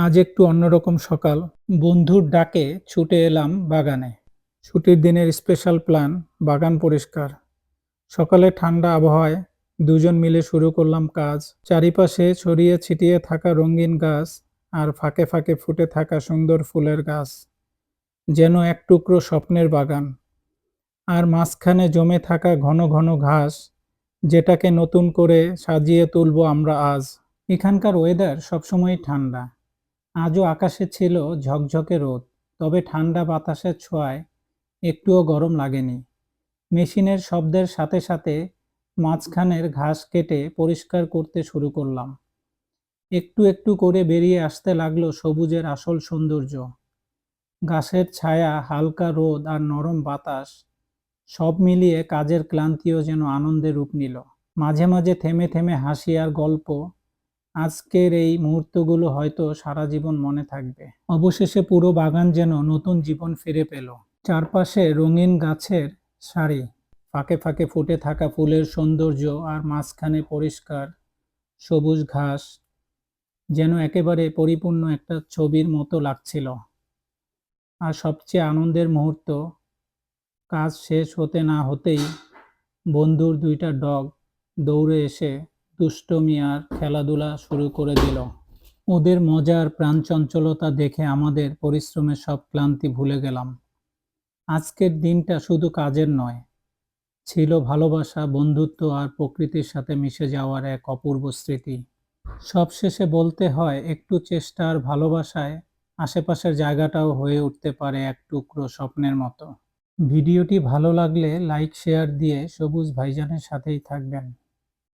আজ একটু অন্যরকম সকাল। বন্ধুর ডাকে ছুটে এলাম বাগানে। ছুটির দিনের স্পেশাল প্ল্যান, বাগান পরিষ্কার। সকালে ঠান্ডা আবহাওয়ায় দুজন মিলে শুরু করলাম কাজ। চারিপাশে ছড়িয়ে ছিটিয়ে থাকা রঙিন গাছ আর ফাঁকে ফাঁকে ফুটে থাকা সুন্দর ফুলের গাছ। যেন এক টুকরো স্বপ্নের বাগান। আর মাঝখানে জমে থাকা ঘন ঘন ঘাস, যেটাকে নতুন করে সাজিয়ে তুলবো আমরা আজ। এখানকার ওয়েদার সবসময়ই ঠান্ডা। আজও আকাশে ছিল ঝকঝকে রোদ, তবে ঠান্ডা বাতাসের ছোঁয়ায় একটুও গরম লাগেনি। মেশিনের শব্দের সাথে সাথে মাঝখানের ঘাস কেটে পরিষ্কার করতে শুরু করলাম। একটু একটু করে বেরিয়ে আসতে লাগলো সবুজের আসল সৌন্দর্য। গাছের ছায়া, হালকা রোদ আর নরম বাতাস, সব মিলিয়ে কাজের ক্লান্তিও যেন আনন্দে রূপ নিল। মাঝে মাঝে থেমে থেমে হাসি আর গল্প। আজকের এই মুহূর্তগুলো হয়তো সারা জীবন মনে থাকবে। অবশেষে পুরো বাগান যেন নতুন জীবন ফিরে পেল। চারপাশে রঙিন গাছের সারি, ফাঁকে ফাঁকে ফুটে থাকা ফুলের সৌন্দর্য আর মাঝখানে পরিষ্কার সবুজ ঘাস, যেন একেবারে পরিপূর্ণ একটা ছবির মতো লাগছিল। আর সবচেয়ে আনন্দের মুহূর্ত, কাজ শেষ হতে না হতেই বন্ধুর দুইটা ডগ দৌড়ে এসে দুষ্টুমি আর খেলাধুলা শুরু করে দিল। ওদের মজা আর প্রাণচঞ্চলতা দেখে আমাদের পরিশ্রমের সব ক্লান্তি ভুলে গেলাম। আজকের দিনটা শুধু কাজের নয়, ছিল ভালোবাসা, বন্ধুত্ব আর প্রকৃতির সাথে মিশে যাওয়ার এক অপূর্ব স্মৃতি। সবশেষে বলতে হয়, একটু চেষ্টা আর ভালোবাসায় আশেপাশের জায়গাটাও হয়ে উঠতে পারে এক টুকরো স্বপ্নের মতো। ভিডিওটি ভালো লাগলে লাইক শেয়ার দিয়ে সবুজ ভাইজানের সাথেই থাকবেন।